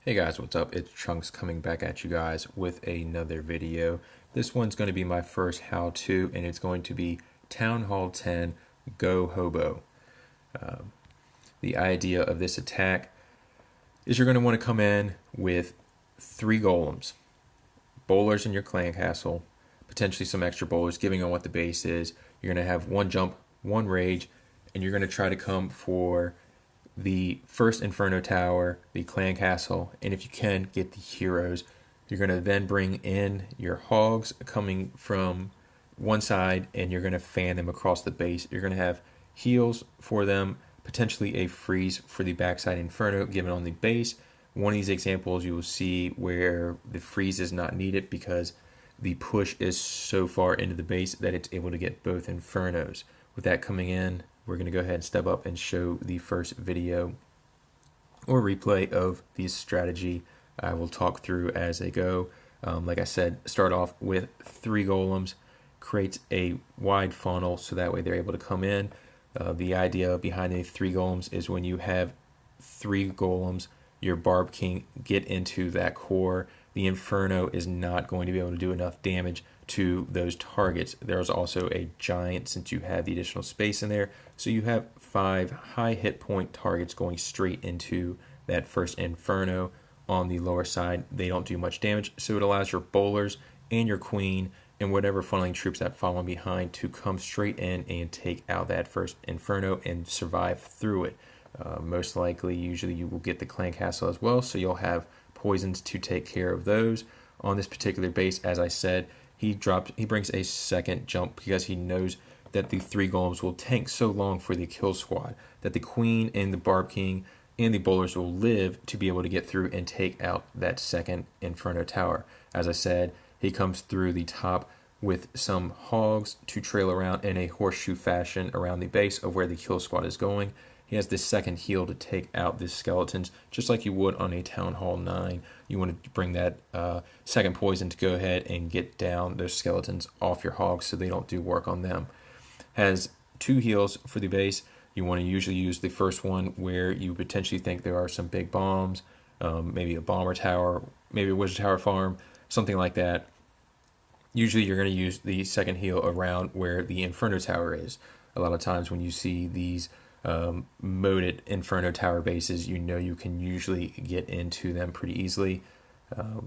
Hey guys, what's up? It's Chunks coming back at you guys with another video. This one's going to be my first how-to, and it's going to be Townhall 10 GoHoBo. The idea of this attack is you're going to want to come in with 3 golems, bowlers in your clan castle, potentially some extra bowlers, giving on what the base is. You're going to have 1 jump, 1 rage, and you're going to try to come for the first Inferno Tower, the clan castle, and if you can, get the heroes. You're going to then bring in your hogs coming from one side, and you're going to fan them across the base. You're going to have heals for them, potentially a freeze for the backside Inferno given on the base. One of these examples you will see where the freeze is not needed because the push is so far into the base that it's able to get both Infernos. With that coming in, we're going to go ahead and step up and show the first video or replay of the strategy I will talk through as they go. Like I said, start off with 3 golems, create a wide funnel so that way they're able to come in. The idea behind the 3 golems is when you have 3 golems, your Barb King get into that core. The Inferno is not going to be able to do enough damage to those targets. There's also a giant since you have the additional space in there. So you have 5 high hit point targets going straight into that first Inferno. On the lower side, they don't do much damage. So it allows your bowlers and your queen and whatever funneling troops that follow behind to come straight in and take out that first Inferno and survive through it. Most likely, usually you will get the clan castle as well, so you'll have poisons to take care of those. On this particular base, as I said, he brings a second jump because he knows that the 3 golems will tank so long for the kill squad that the queen and the Barb King and the bowlers will live to be able to get through and take out that second Inferno Tower. As I said, he comes through the top with some hogs to trail around in a horseshoe fashion around the base of where the kill squad is going. He has this second heal to take out the skeletons, just like you would on a Townhall 9. You want to bring that second poison to go ahead and get down those skeletons off your hogs so they don't do work on them. Has 2 heals for the base. You want to usually use the first one where you potentially think there are some big bombs, maybe a bomber tower, maybe a wizard tower farm, something like that. Usually you're going to use the second heal around where the Inferno Tower is. A lot of times when you see these moated Inferno Tower bases, you know you can usually get into them pretty easily.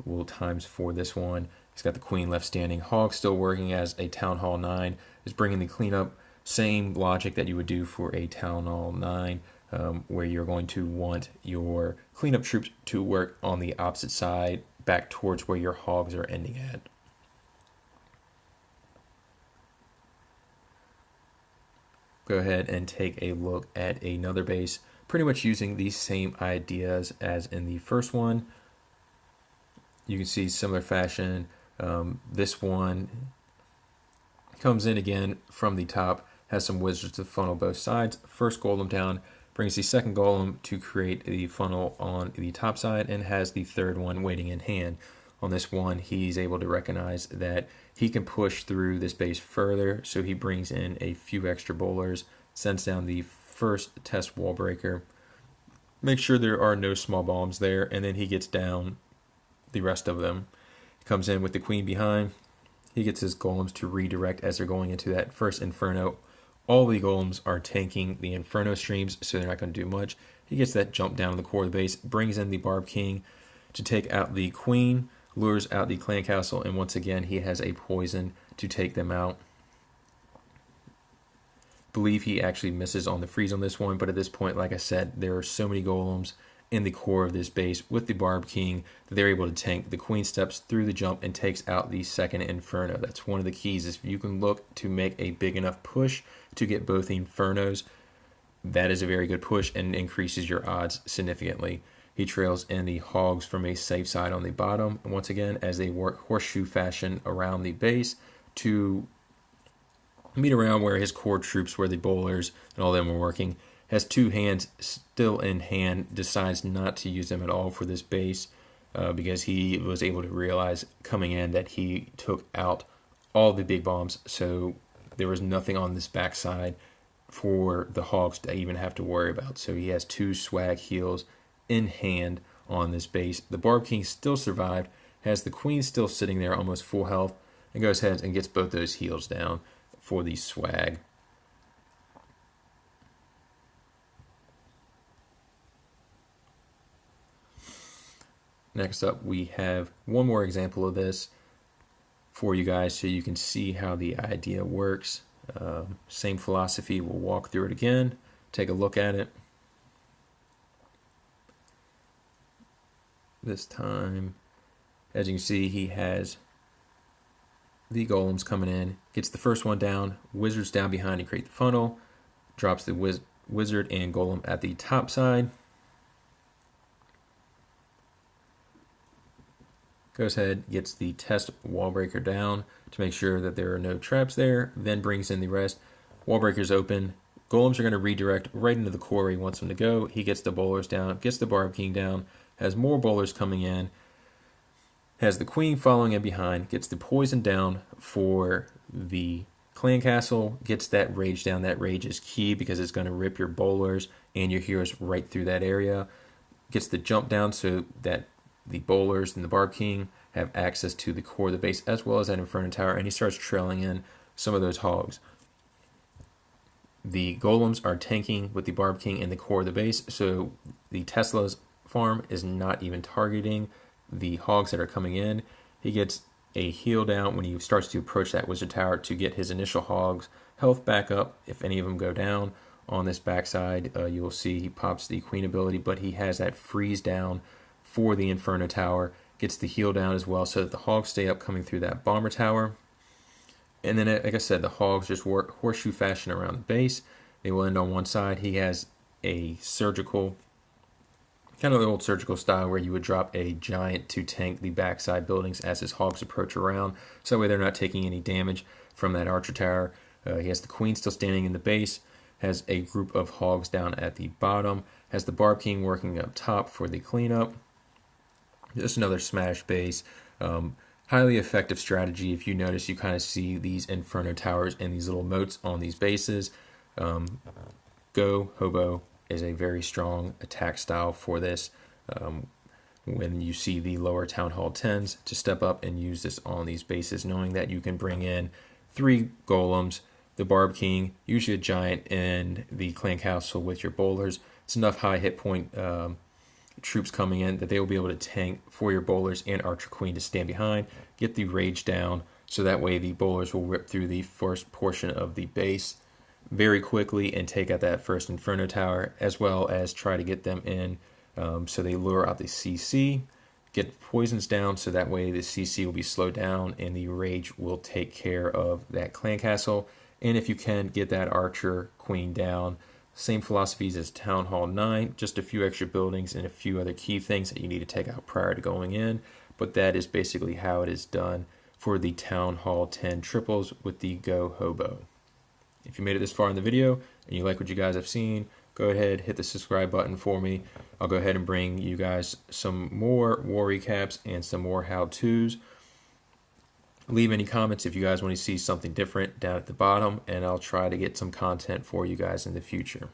Little times for this one. He's got the queen left standing. Hog still working as a Townhall 9. Is bringing the cleanup. Same logic that you would do for a Townhall 9, where you're going to want your cleanup troops to work on the opposite side, back towards where your hogs are ending at. Go ahead and take a look at another base, pretty much using these same ideas as in the first one. You can see similar fashion. This one comes in again from the top, has some wizards to funnel both sides. First golem down, brings the second golem to create the funnel on the top side, and has the third one waiting in hand. On this one, he's able to recognize that he can push through this base further, so he brings in a few extra bowlers, sends down the first test wall breaker, make sure there are no small bombs there, and then he gets down the rest of them. He comes in with the queen behind. He gets his golems to redirect as they're going into that first Inferno. All the golems are tanking the Inferno streams, so they're not going to do much. He gets that jump down to the core of the base, brings in the Barb King to take out the queen, lures out the clan castle, and once again he has a poison to take them out. Believe he actually misses on the freeze on this one, but at this point, like I said, there are so many golems in the core of this base with the Barb King that they're able to tank. The queen steps through the jump and takes out the second Inferno. That's one of the keys, is if you can look to make a big enough push to get both Infernos, that is a very good push and increases your odds significantly. He trails in the hogs from a safe side on the bottom, and once again, as they work horseshoe fashion around the base to meet around where his core troops, where the bowlers and all them were working, has 2 hands still in hand, decides not to use them at all for this base because he was able to realize coming in that he took out all the big bombs, so there was nothing on this backside for the hogs to even have to worry about. So he has 2 swag heals in hand on this base. The Barb King still survived, has the Queen still sitting there almost full health, and goes ahead and gets both those heals down for the swag. Next up, we have one more example of this for you guys so you can see how the idea works. Same philosophy, we'll walk through it again, take a look at it. This time, as you can see, he has the golems coming in, gets the first one down, wizards down behind to create the funnel, drops the wizard and golem at the top side. Goes ahead, gets the test wall breaker down to make sure that there are no traps there, then brings in the rest. Wall breaker's open. Golems are going to redirect right into the core where he wants them to go. He gets the bowlers down, gets the Barb King down, has more bowlers coming in, has the Queen following in behind, gets the poison down for the clan castle, gets that rage down. That rage is key because it's going to rip your bowlers and your heroes right through that area. Gets the jump down so that the bowlers and the Barb King have access to the core of the base as well as that Inferno Tower, and he starts trailing in some of those hogs. The golems are tanking with the Barb King in the core of the base, so the Tesla's farm is not even targeting the hogs that are coming in. He gets a heal down when he starts to approach that Wizard Tower to get his initial hogs health back up if any of them go down. On this backside, you'll see he pops the Queen ability, but he has that freeze down for the Inferno Tower, gets the heal down as well so that the hogs stay up coming through that Bomber Tower. And then, like I said, the hogs just work horseshoe fashion around the base. They will end on one side. He has a surgical, kind of the old surgical style where you would drop a giant to tank the backside buildings as his hogs approach around. So that way they're not taking any damage from that Archer Tower. He has the Queen still standing in the base, has a group of hogs down at the bottom, has the Barb King working up top for the cleanup. Just another smash base. Highly effective strategy. If you notice, you kind of see these Inferno Towers and these little moats on these bases. GoHoBo is a very strong attack style for this. When you see the lower Townhall 10s, to step up and use this on these bases, knowing that you can bring in 3 golems, the Barb King, usually a giant, and the clan castle with your bowlers. It's enough high hit point troops coming in that they will be able to tank for your bowlers and Archer Queen to stand behind, get the rage down, so that way the bowlers will rip through the first portion of the base very quickly and take out that first Inferno Tower, as well as try to get them in so they lure out the CC, get poisons down so that way the CC will be slowed down and the rage will take care of that clan castle. And if you can, get that Archer Queen down. Same philosophies as Townhall 9, just a few extra buildings and a few other key things that you need to take out prior to going in. But that is basically how it is done for the Townhall 10 triples with the GoHoBo. If you made it this far in the video and you like what you guys have seen, go ahead, hit the subscribe button for me. I'll go ahead and bring you guys some more war recaps and some more how-tos. Leave any comments if you guys want to see something different down at the bottom, and I'll try to get some content for you guys in the future.